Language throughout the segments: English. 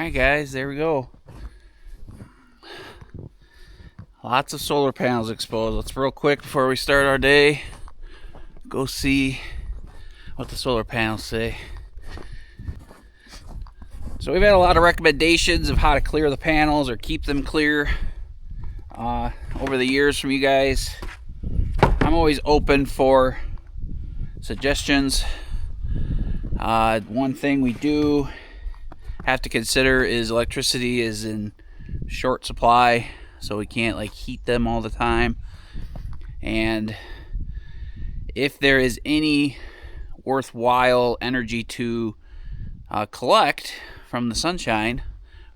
Alright guys, there we go. Lots of solar panels exposed. Let's real quick before we start our day go see what the solar panels say. So we've had a lot of recommendations of how to clear the panels or keep them clear over the years from you guys. I'm always open for suggestions. One thing we do have to consider is electricity is in short supply, so we can't like heat them all the time. And if there is any worthwhile energy to collect from the sunshine,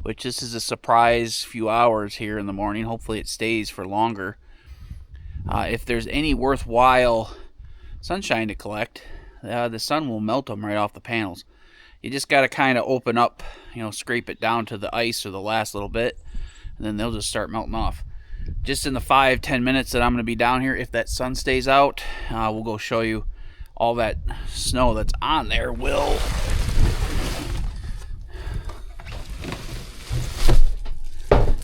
which this is a surprise few hours here in the morning, hopefully it stays for longer. If there's any worthwhile sunshine to collect, the sun will melt them right off the panels. You just got to kind of open up, scrape it down to the ice or the last little bit, and then they'll just start melting off. Just in the 5-10 minutes that I'm going to be down here, if that sun stays out, we'll go show you all that snow that's on there will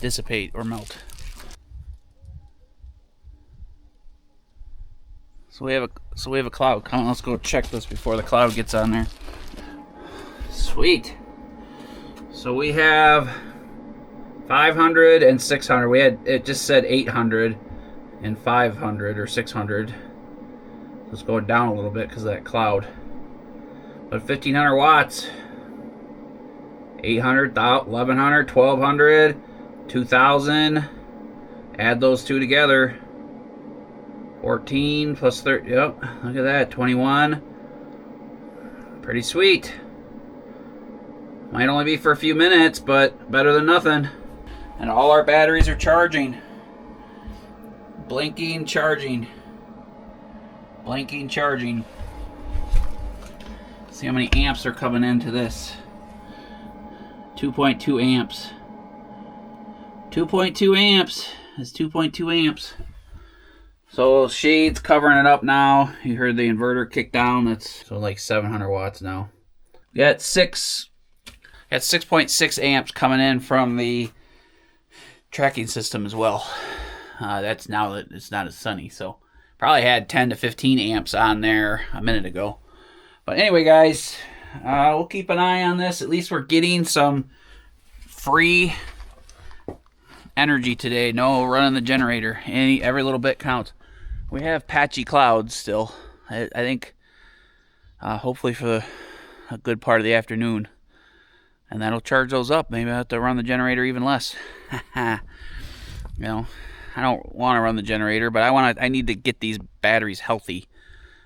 dissipate or melt. So we have a cloud coming. Let's go check this before the cloud gets on there. Sweet. So we have 500 and 600. It just said 800 and 500 or 600. So it's going down a little bit because of that cloud. But 1500 watts, 800, 1100, 1200, 2000. Add those two together. 14 plus 30. Yep, look at that. 21. Pretty sweet. Might only be for a few minutes, but better than nothing. And all our batteries are charging. Blinking, charging. Blinking, charging. See how many amps are coming into this. 2.2 amps. 2.2 amps. That's 2.2 amps. So shades covering it up now. You heard the inverter kick down. That's so like 700 watts now. We got 6.6 amps coming in from the tracking system as well. That's now that it's not as sunny, so probably had 10 to 15 amps on there a minute ago. But anyway, guys, we'll keep an eye on this. At least we're getting some free energy today. No running the generator. Every little bit counts. We have patchy clouds still. I think hopefully for a good part of the afternoon. And that'll charge those up. Maybe I have to run the generator even less. I don't want to run the generator, but I need to get these batteries healthy.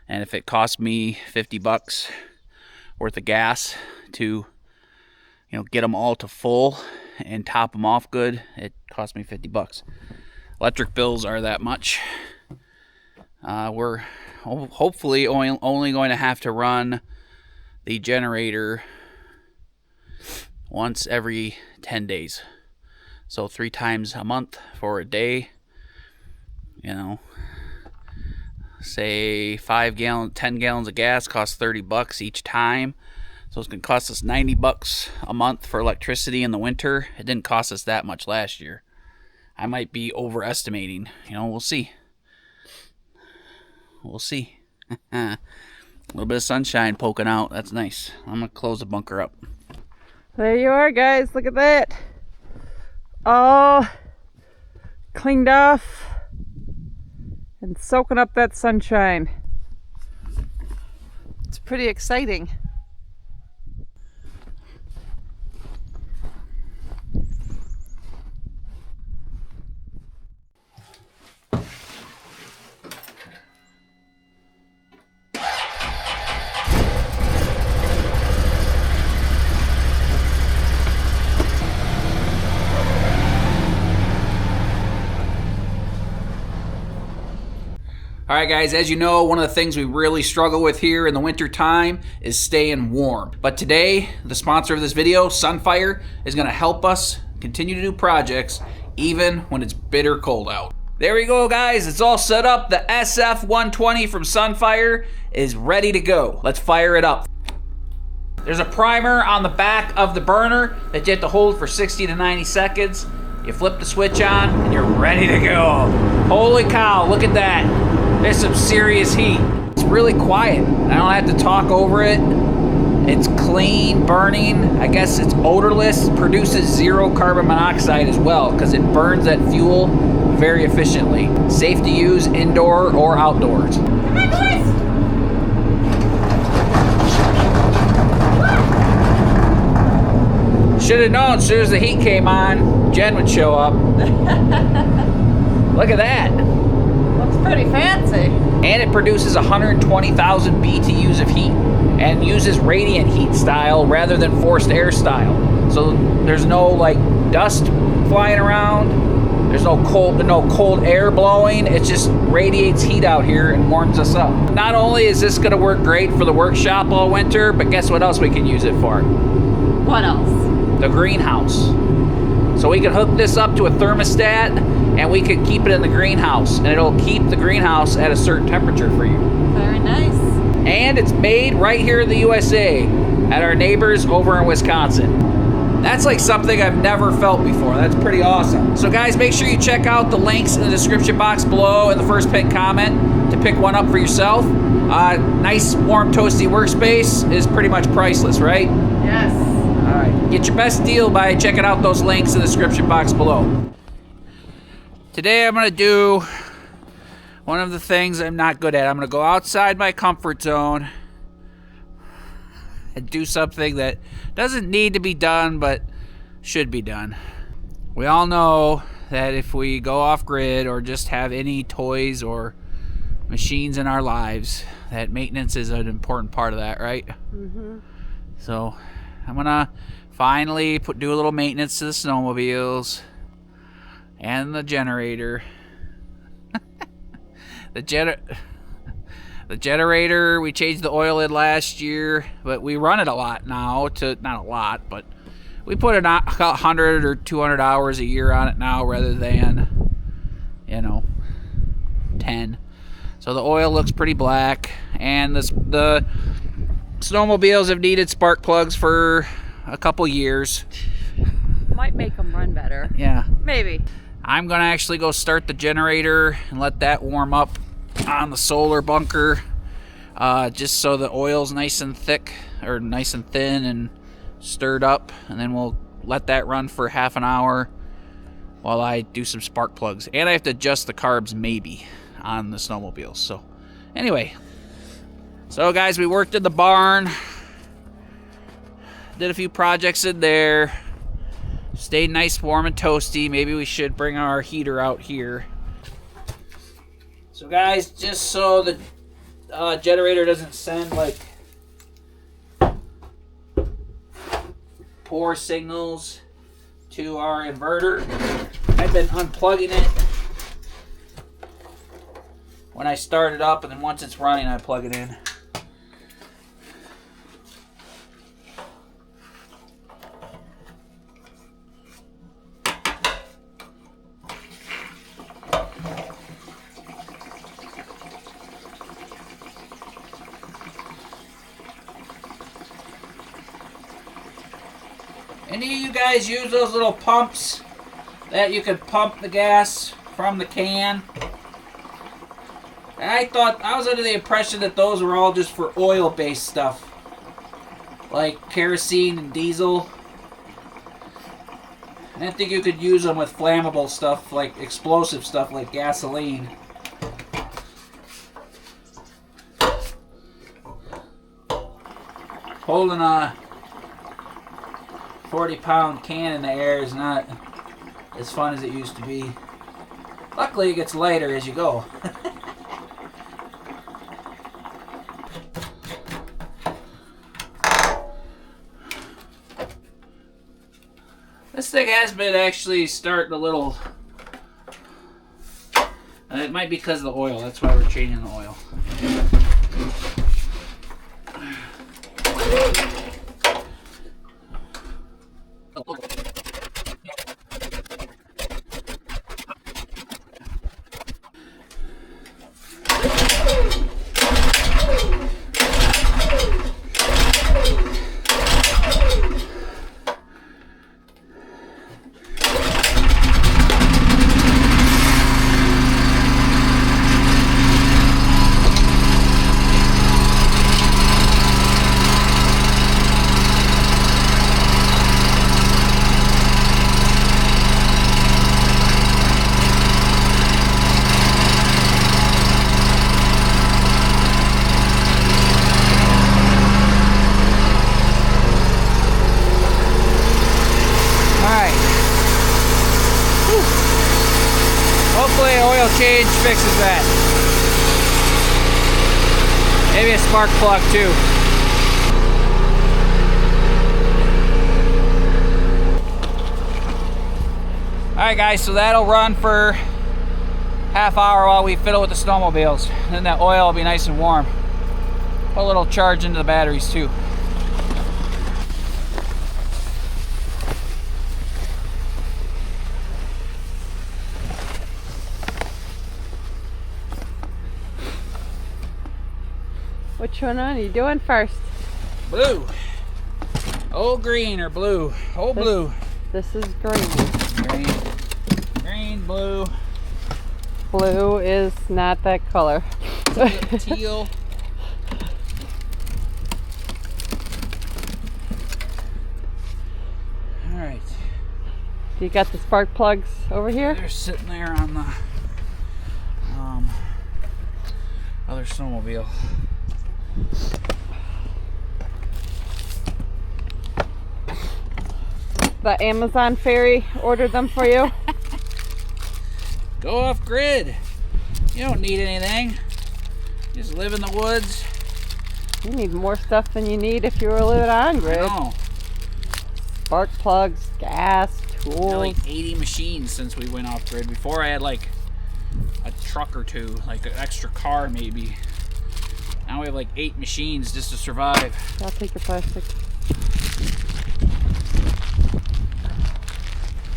And if it costs me $50 worth of gas to get them all to full and top them off good, it costs me $50. Electric bills are that much. We're hopefully only going to have to run the generator once every 10 days. So 3 times a month for a day. Say 10 gallons of gas costs $30 each time. So it's going to cost us $90 a month for electricity in the winter. It didn't cost us that much last year. I might be overestimating. We'll see. We'll see. A little bit of sunshine poking out. That's nice. I'm going to close the bunker up. There you are, guys. Look at that. All cleaned off and soaking up that sunshine. It's pretty exciting. All right, guys, as you know, one of the things we really struggle with here in the winter time is staying warm. But today, the sponsor of this video, Sunfire, is going to help us continue to do projects even when it's bitter cold out. There we go, guys. It's all set up. The SF-120 from Sunfire is ready to go. Let's fire it up. There's a primer on the back of the burner that you have to hold for 60 to 90 seconds. You flip the switch on and you're ready to go. Holy cow, look at that. There's some serious heat. It's really quiet. I don't have to talk over it. It's clean, burning. I guess it's odorless. Produces 0 carbon monoxide as well because it burns that fuel very efficiently. Safe to use indoor or outdoors. Come on, boys! Should have known as soon as the heat came on, Jen would show up. Look at that. Looks pretty fancy. And it produces 120,000 BTUs of heat and uses radiant heat style rather than forced air style. So there's no like dust flying around. There's no cold air blowing. It just radiates heat out here and warms us up. Not only is this gonna work great for the workshop all winter, but guess what else we can use it for? What else? The greenhouse. So we can hook this up to a thermostat and we can keep it in the greenhouse and it'll keep the greenhouse at a certain temperature for you. Very nice. And it's made right here in the USA at our neighbors over in Wisconsin. That's like something I've never felt before. That's pretty awesome. So guys, make sure you check out the links in the description box below and the first pinned comment to pick one up for yourself. Nice, warm, toasty workspace is pretty much priceless, right? Yes. All right, get your best deal by checking out those links in the description box below. Today I'm gonna do one of the things I'm not good at. I'm gonna go outside my comfort zone and do something that doesn't need to be done, but should be done. We all know that if we go off grid or just have any toys or machines in our lives, that maintenance is an important part of that, right? Mm-hmm. So I'm gonna finally do a little maintenance to the snowmobiles and the generator. The generator, we changed the oil in last year, but we run it a lot now. Not a lot, but we put 100 or 200 hours a year on it now rather than, 10. So the oil looks pretty black, and the snowmobiles have needed spark plugs for a couple years. Might make them run better. Yeah. Maybe. I'm gonna actually go start the generator and let that warm up on the solar bunker, just so the oil's nice and thick, or nice and thin and stirred up, and then we'll let that run for half an hour while I do some spark plugs. And I have to adjust the carbs maybe on the snowmobiles. So anyway, so guys, we worked in the barn, did a few projects in there, stayed nice, warm, and toasty. Maybe we should bring our heater out here. So guys, just so the generator doesn't send like poor signals to our inverter, I've been unplugging it when I start it up, and then once it's running, I plug it in. Any of you guys use those little pumps that you could pump the gas from the can? I was under the impression that those were all just for oil-based stuff, like kerosene and diesel. I didn't think you could use them with flammable stuff, like explosive stuff like gasoline. Holding a 40-pound can in the air is not as fun as it used to be. Luckily, it gets lighter as you go. This thing has been actually starting a little... it might be because of the oil. That's why we're changing the oil. hopefully an oil change fixes that. Maybe a spark plug too. Alright guys, so that'll run for half hour while we fiddle with the snowmobiles. Then that oil will be nice and warm. Put a little charge into the batteries too. Which one are you doing first? Blue. Old green or blue? Old blue. This is green. Green. Green, blue. Blue is not that color. Teal. Alright. You got the spark plugs over here? They're sitting there on the other snowmobile. The Amazon Ferry ordered them for you? Go off grid. You don't need anything. Just live in the woods. You need more stuff than you need if you were living on grid. I know. Spark plugs, gas, tools. I had like 80 machines since we went off grid. Before I had like a truck or two, like an extra car maybe. Now we have like 8 machines just to survive. I'll take your plastic.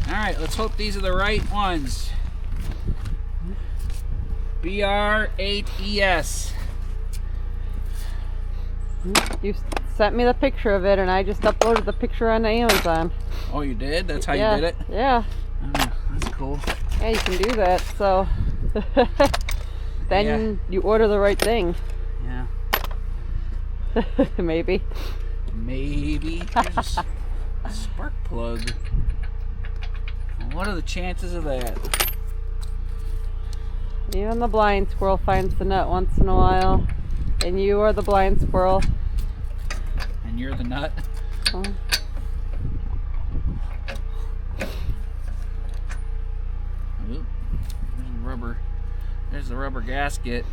Alright, let's hope these are the right ones. BR8ES. You sent me the picture of it and I just uploaded the picture on Amazon. Oh, you did? That's how Yeah, you did it? Yeah. Oh, that's cool. Yeah, you can do that, so then Yeah. you order the right thing. Yeah. Maybe. Maybe. Here's a spark plug. What are the chances of that? Even the blind squirrel finds the nut once in a while. And you are the blind squirrel. And you're the nut? Oh. Oop. There's the rubber. There's the rubber gasket.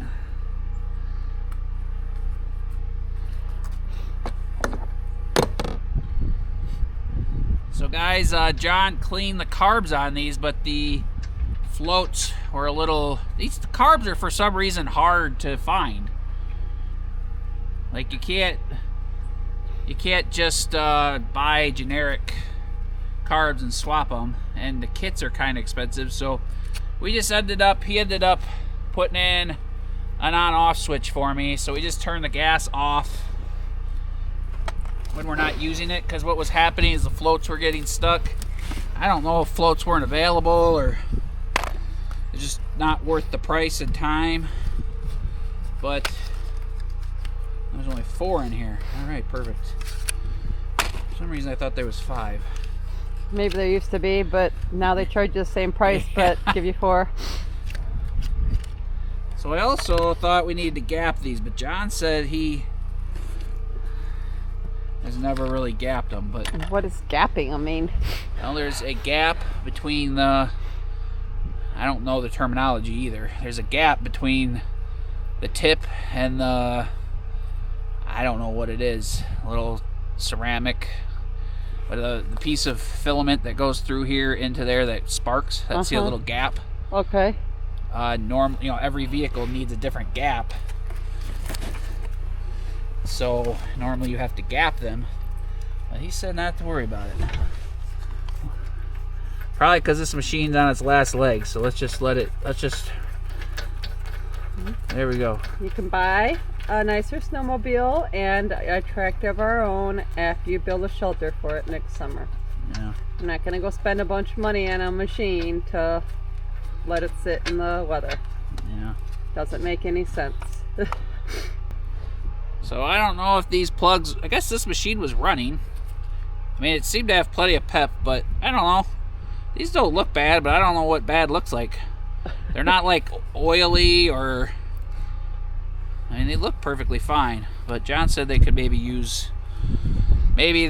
So guys, John cleaned the carbs on these, but the floats were a little... These carbs are for some reason hard to find. Like you can't just buy generic carbs and swap them, and the kits are kind of expensive. So he ended up putting in an on-off switch for me. So we just turned the gas off when we're not using it, because what was happening is the floats were getting stuck. I don't know if floats weren't available or it's just not worth the price and time, but there's only 4 in here. All right, perfect. For some reason I thought there was 5. Maybe there used to be, but now they charge you the same price, but give you 4. So I also thought we needed to gap these, but John said he has never really gapped them. But What is gapping? I mean, well, there's a gap between the... I don't know the terminology either. There's a gap between the tip and the... I don't know what it is. A little ceramic. But the piece of filament that goes through here into there that sparks. That's the little gap. okay. Every vehicle needs a different gap. So normally you have to gap them, but he said not to worry about it. Probably because this machine's on its last leg, so let's just there we go. You can buy a nicer snowmobile and a tractor of our own after you build a shelter for it next summer. Yeah. I'm not gonna go spend a bunch of money on a machine to let it sit in the weather. Yeah. Doesn't make any sense. So I don't know if these plugs, I guess this machine was running. I mean, it seemed to have plenty of pep, but I don't know. These don't look bad, but I don't know what bad looks like. They're not like oily or... I mean, they look perfectly fine, but John said they could maybe use... Maybe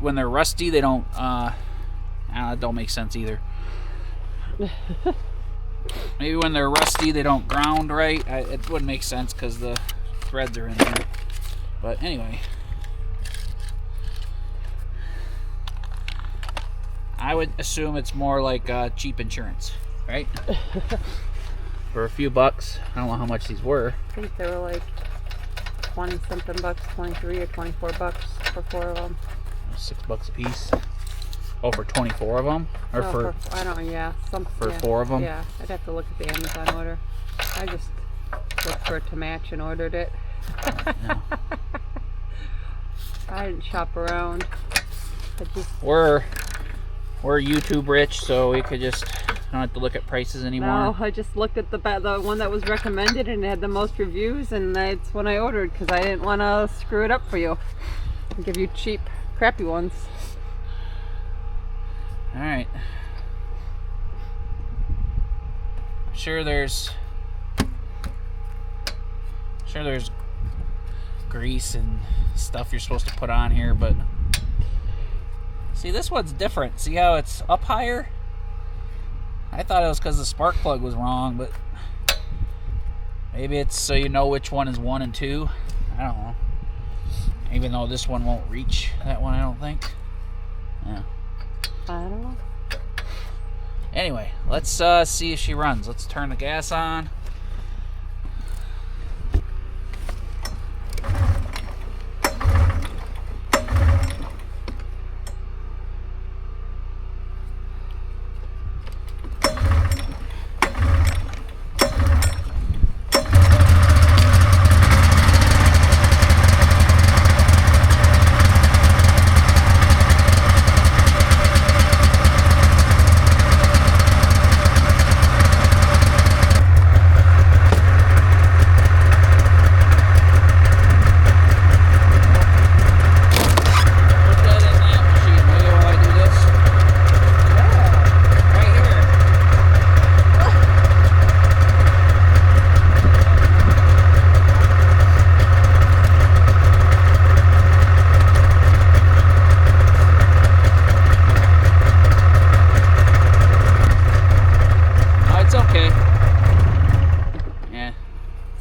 when they're rusty, they don't... it don't make sense either. Maybe when they're rusty, they don't ground right. It wouldn't make sense because the threads are in there. But anyway, I would assume it's more like cheap insurance, right? For a few bucks. I don't know how much these were. I think they were like 20 something bucks, 23 or 24 bucks for 4 of them. $6 a piece. Oh, for 24 of them? Or No, for I don't know, yeah. for 4 of them? Yeah, I'd have to look at the Amazon order. I just looked for it to match and ordered it. Yeah. I didn't shop around. I just, We're YouTube rich, so we could just don't have to look at prices anymore. no, I just looked at the one that was recommended and it had the most reviews, and that's when I ordered because I didn't want to screw it up for you and give you cheap, crappy ones. All right. Sure there's grease and stuff you're supposed to put on here, but see, this one's different. See how it's up higher? I thought it was because the spark plug was wrong, but maybe it's so you know which one is 1 and 2. I don't know. Even though this one won't reach that one, I don't think. Yeah. I don't know. Anyway, let's see if she runs. Let's turn the gas on.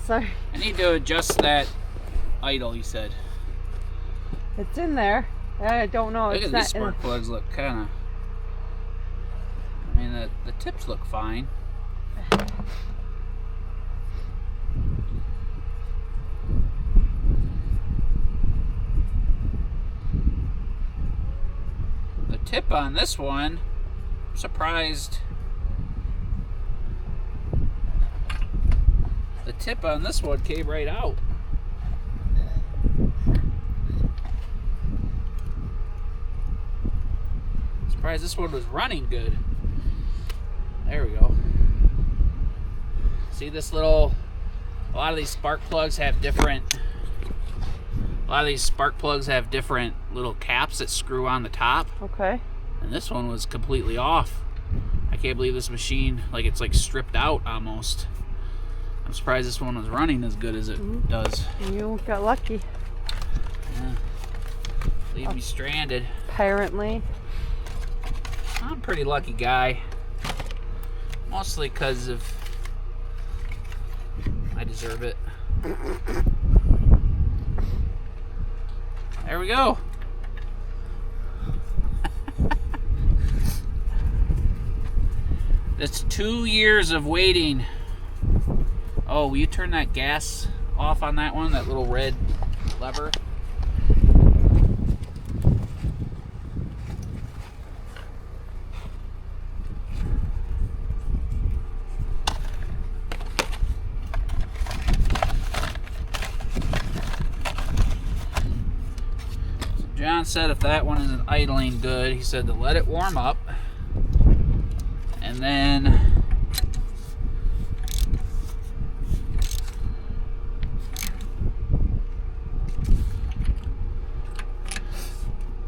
Sorry. I need to adjust that idle, you said. It's in there. I don't know. Look It's at not these spark plugs look kind of... I mean, the tips look fine. The tip on this one, I'm surprised. The tip on this one came right out. Surprised this one was running good. There we go. See this little... A lot of these spark plugs have different... little caps that screw on the top. Okay. And this one was completely off. I can't believe this machine, like, it's like stripped out almost. I'm surprised this one was running as good as it does. You got lucky. Yeah. Leave me stranded. Apparently. I'm a pretty lucky guy. Mostly because of... I deserve it. There we go. That's 2 years of waiting. Oh, will you turn that gas off on that one? That little red lever? John said if that one isn't idling good, he said to let it warm up and then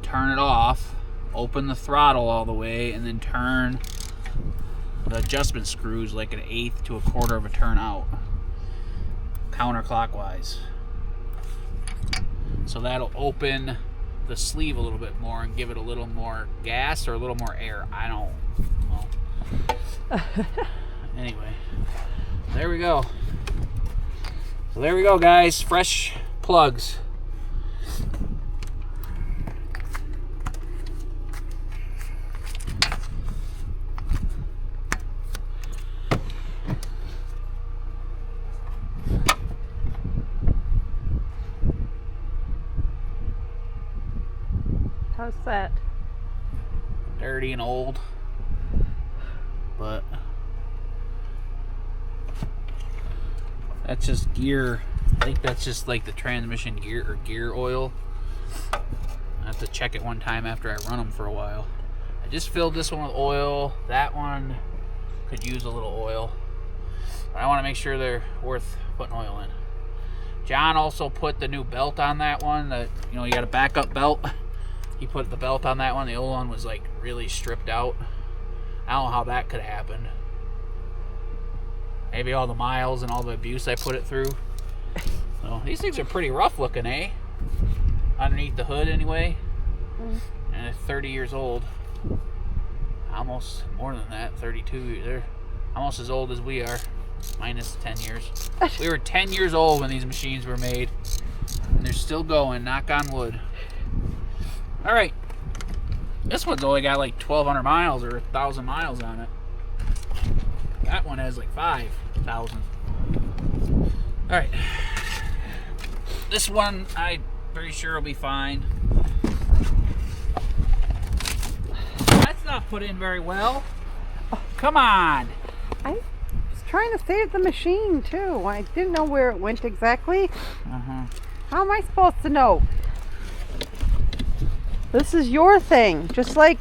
turn it off, open the throttle all the way, and then turn the adjustment screws like an 1/8 to 1/4 of a turn out, counterclockwise. So that'll open the sleeve a little bit more and give it a little more gas or a little more air. I don't know. Anyway, there we go. So there we go, guys. Fresh plugs. How's that? Dirty and old, but that's just gear. I think that's just like the transmission gear or gear oil. I have to check it one time after I run them for a while. I just filled this one with oil. That one could use a little oil, but I want to make sure they're worth putting oil in. John also put the new belt on that one. That, you know, you got a backup belt. He put the belt on that one. The old one was like really stripped out. I don't know how that could have happened. Maybe all the miles and all the abuse I put it through. So these things are pretty rough looking, eh? Underneath the hood anyway. And they're 30 years old. Almost more than that, 32. They're almost as old as we are, minus 10 years. We were 10 years old when these machines were made. And they're still going, knock on wood. All right, this one's only got like 1,200 miles or 1,000 miles on it. That one has like 5,000. All right, this one I'm pretty sure will be fine. That's not put in very well. Come on. I was trying to save the machine too. I didn't know where it went exactly. How am I supposed to know? This is your thing, just like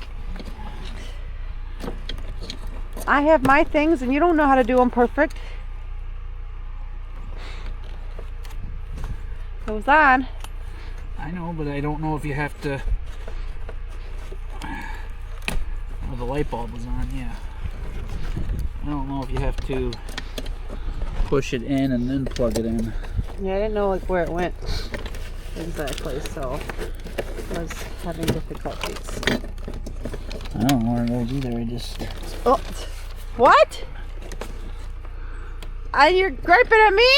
I have my things and you don't know how to do them perfect. Goes on. I know, but I don't know if you have to. Oh, the light bulb was on, yeah. I don't know if you have to push it in and then plug it in. Yeah, I didn't know like where it went exactly, so I was having difficulties. I don't know where it goes either. I just. Oh, what? You're griping at me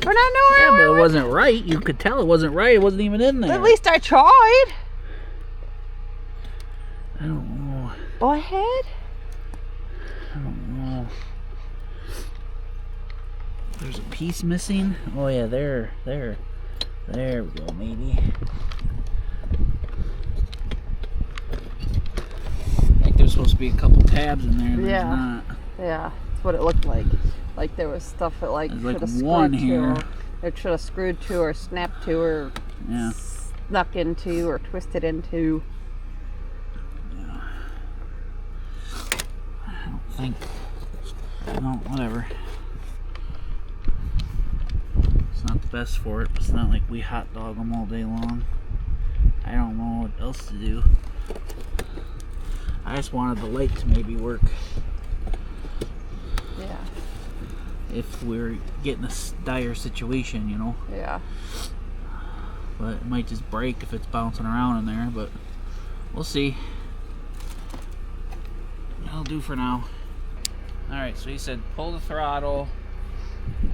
for not knowing? Yeah, but it wasn't right. You could tell it wasn't right. It wasn't even in there. At least I tried. I don't know. Go ahead. I don't know. There's a piece missing. Oh yeah, there we go, maybe. I think there's supposed to be a couple tabs in there. And Yeah. There's not. Yeah, that's what it looked like. Like there was stuff that like There's should like have one screwed here. to. It should have screwed to or snapped to or Yeah. snuck into or twisted into. I don't think. No, whatever. It's not the best for it, but it's not like we hot dog them all day long. I don't know what else to do. I just wanted the light to maybe work Yeah. if we're getting a dire situation, you know. Yeah. But it might just break if it's bouncing around in there, but we'll see. That'll do for now. Alright, so he said pull the throttle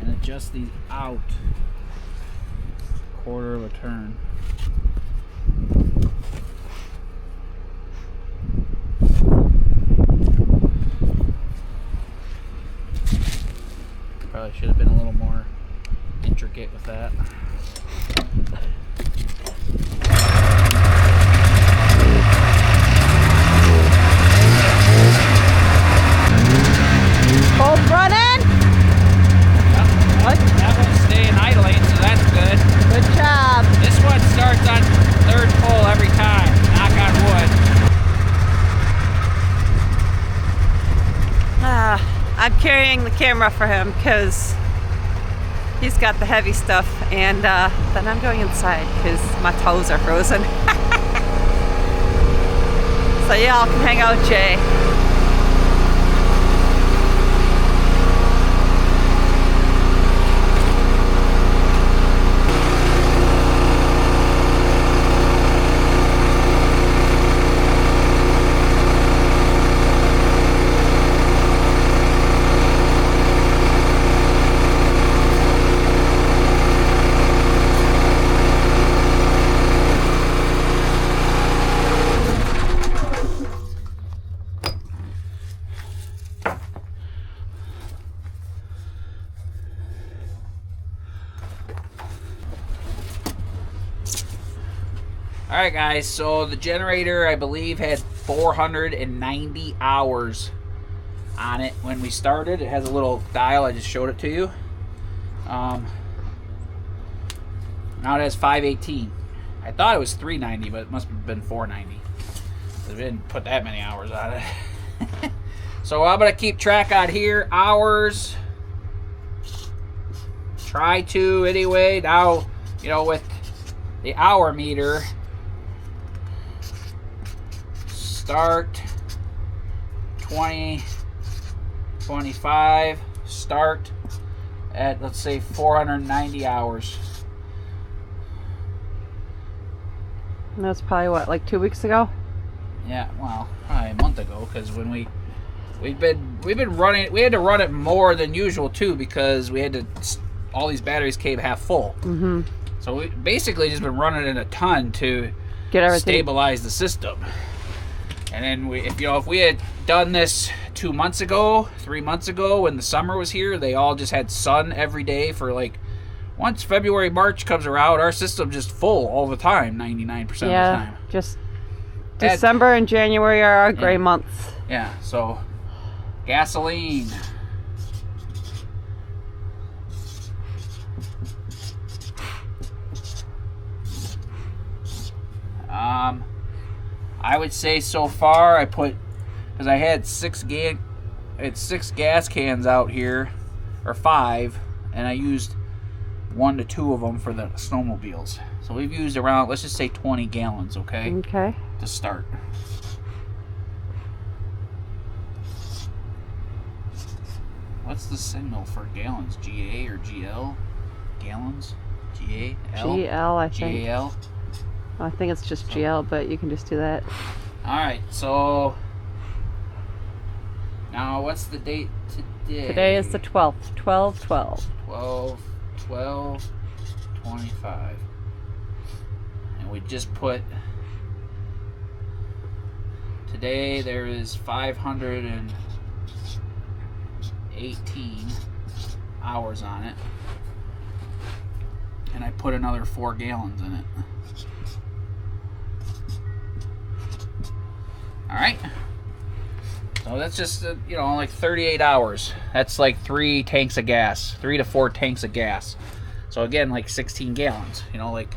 and adjust these out 1/4 of a turn. Probably should have been a little more intricate with that. Both running? What? That one's staying idling, so that's good. Good job. This one starts on 3rd pull every time. Knock on wood. I'm carrying the camera for him because he's got the heavy stuff, and then I'm going inside because my toes are frozen. So y'all can hang out, Jay. Alright guys, so the generator I believe had 490 hours on it when we started. It has a little dial, I just showed it to you. Now it has 518. I thought it was 390, but it must have been 490. We didn't put that many hours on it. So I'm gonna keep track out here. Hours. Try to anyway. Now, you know, with the hour meter, start 20, 25, start at, let's say, 490 hours. And that's probably what, like 2 weeks ago? Yeah, well, probably a month ago, because when we've been running, we had to run it more than usual too, because we had to, all these batteries came half full. Mm-hmm. So we basically just been running it a ton to get everything, stabilize the system. And then if we had done this 2 months ago, 3 months ago, when the summer was here, they all just had sun every day for like, once February, March comes around, our system just full all the time, 99% of the time. Just December and January are our gray months. Yeah, so gasoline. I would say so far I put, because I had six gas cans out here, or 5, and I used 1 to 2 of them for the snowmobiles. So we've used around, let's just say 20 gallons, okay? Okay. To start. What's the signal for gallons? GA or GL? Gallons? GA? L? GL, I think. GAL? I think it's just GL, but you can just do that. Alright, so now what's the date today? Today is the 12th. 12/12. 12/12/25. And we just put, today there is 518 hours on it. And I put another 4 gallons in it. Alright. So that's just, you know, like 38 hours. That's like 3 tanks of gas. 3 to 4 tanks of gas. So again, like 16 gallons. You know, like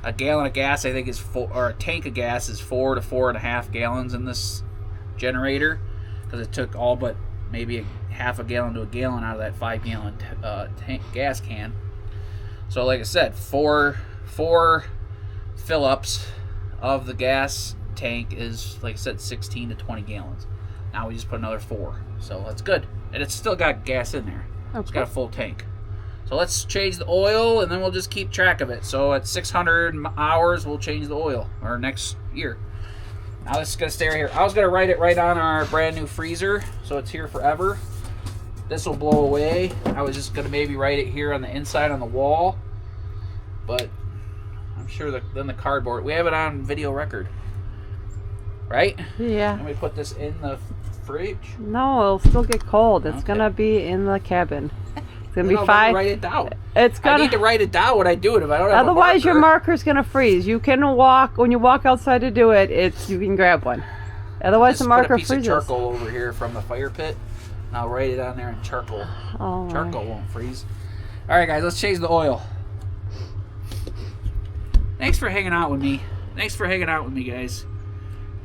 a gallon of gas, I think is 4, or a tank of gas is 4 to 4.5 gallons in this generator. Because it took all but maybe half a gallon to a gallon out of that 5-gallon tank gas can. So like I said, four fill-ups of the gas tank is, like I said, 16 to 20 gallons. Now we just put another 4, so that's good, and it's still got gas in there. Okay. It's got a full tank. So let's change the oil, and then we'll just keep track of it. So at 600 hours, we'll change the oil, or next year. Now this is gonna stay right here. I was gonna write it right on our brand new freezer, so it's here forever. This will blow away. I was just gonna maybe write it here on the inside on the wall, but I'm sure that then the cardboard. We have it on video record. Right? Yeah. Let me put this in the fridge. No, it'll still get cold. It's gonna be in the cabin. It's gonna be 5. Write it down. It's gonna. I need to write it down when I do it. If I don't have Otherwise, a marker, your marker's gonna freeze. You can walk when you walk outside to do it. You can grab one. Otherwise, the marker freezes. Put a piece of charcoal over here from the fire pit, and I'll write it on there in charcoal. Oh, charcoal won't freeze. All right, guys, let's change the oil. Thanks for hanging out with me. Thanks for hanging out with me, guys.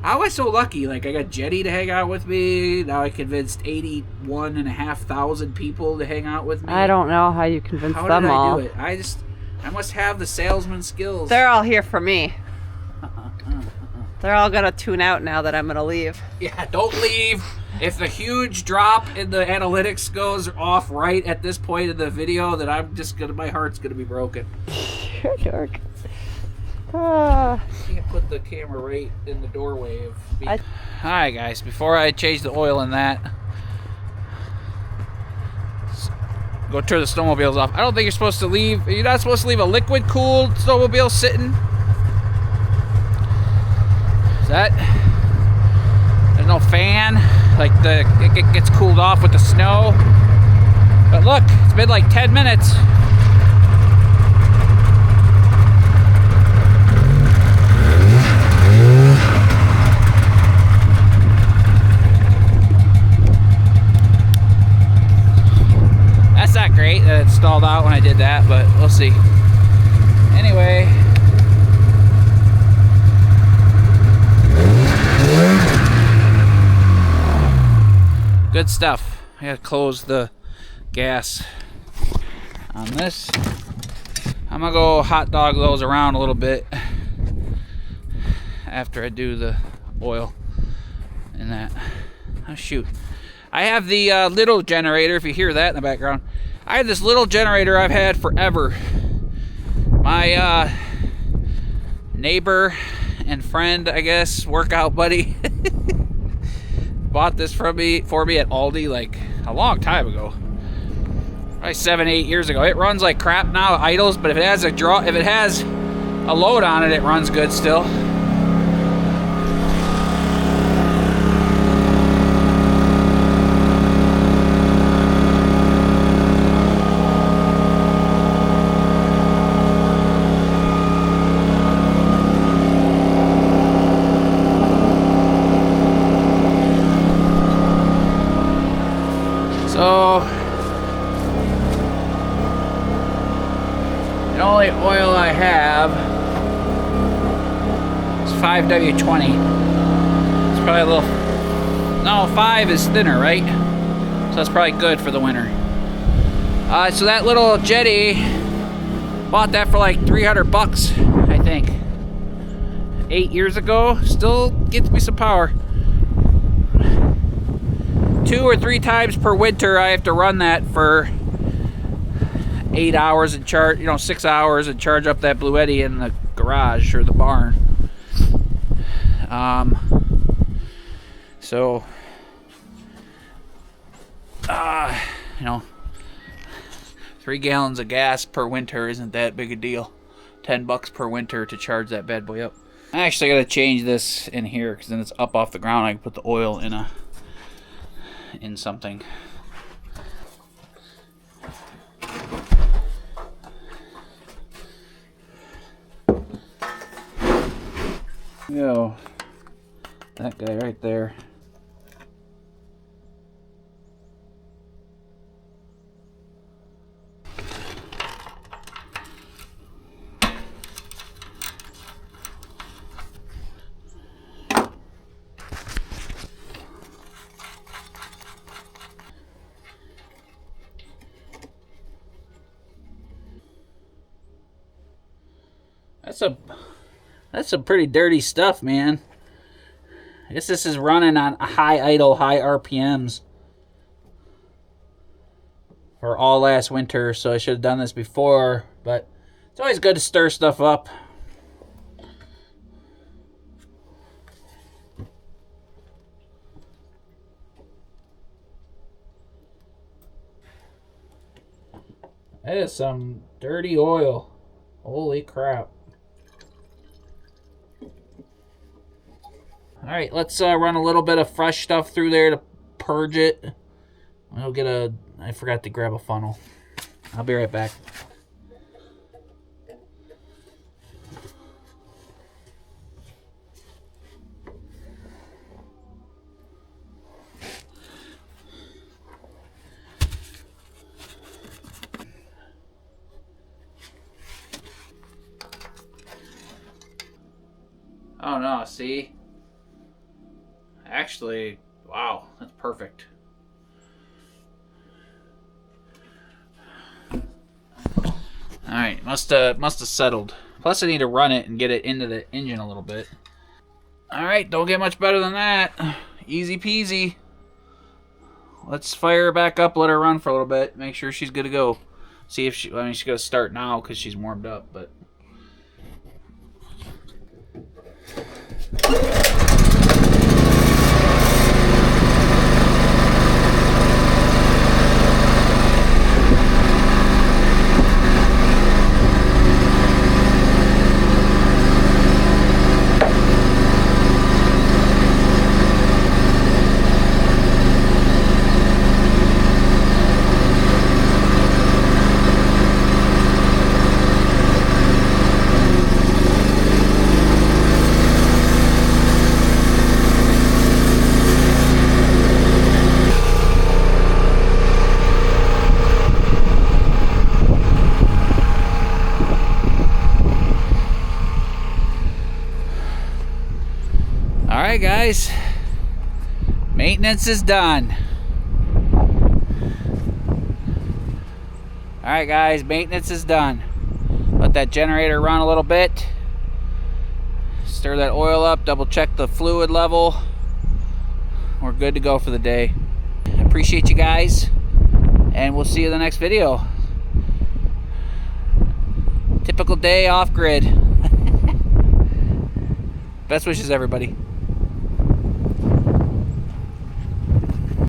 How am I so lucky? Like, I got Jetty to hang out with me. Now I convinced 81,500 people to hang out with me. I don't know how you convinced them all. How did I do it? I must have the salesman skills. They're all here for me. They're all gonna tune out now that I'm gonna leave. Yeah, don't leave. If the huge drop in the analytics goes off right at this point in the video, then I'm just gonna, my heart's gonna be broken. You're a dork. I can't put the camera right in the doorway of me. Alright guys, before I change the oil in that, go turn the snowmobiles off. I don't think you're supposed to leave, you're not supposed to leave a liquid cooled snowmobile sitting. Is that, there's no fan, like it gets cooled off with the snow. But look, it's been like 10 minutes. that it stalled out when I did that, but we'll see. Anyway. Good stuff. I gotta close the gas on this. I'm gonna go hot dog those around a little bit after I do the oil and that. Oh shoot. I have the little generator, if you hear that in the background. I have this little generator I've had forever. My neighbor and friend, I guess, workout buddy, bought this for me at Aldi like a long time ago. Probably 7-8 years ago. It runs like crap now, idles, but if it has a load on it, it runs good still. So the only oil I have is 5W20. It's probably a little, no, 5 is thinner, right? So that's probably good for the winter. So that little jetty, bought that for like 300 bucks, I think. 8 years ago, still gets me some power. 2 or 3 times per winter I have to run that for 8 hours and charge, 6 hours and charge up that Blue Eddy in the garage or the barn. So 3 gallons of gas per winter isn't that big a deal. 10 bucks per winter to charge that bad boy up. I actually gotta change this in here because then it's up off the ground. I can put the oil in something. Yo, that guy right there. That's some pretty dirty stuff, man. I guess this is running on high idle, high RPMs for all last winter, so I should have done this before, but it's always good to stir stuff up. That is some dirty oil. Holy crap. Alright, let's run a little bit of fresh stuff through there to purge it. I'll get I forgot to grab a funnel. I'll be right back. Oh no, see? Actually, wow, that's perfect. Alright, must have settled. Plus I need to run it and get it into the engine a little bit. Alright, don't get much better than that. Easy peasy. Let's fire her back up, let her run for a little bit, make sure she's good to go. See if she's going to start now because she's warmed up, but... guys, maintenance is done. Alright guys, maintenance is done. Let that generator run a little bit. Stir that oil up, double check the fluid level. We're good to go for the day. Appreciate you guys, and we'll see you in the next video. Typical day off grid. Best wishes, everybody.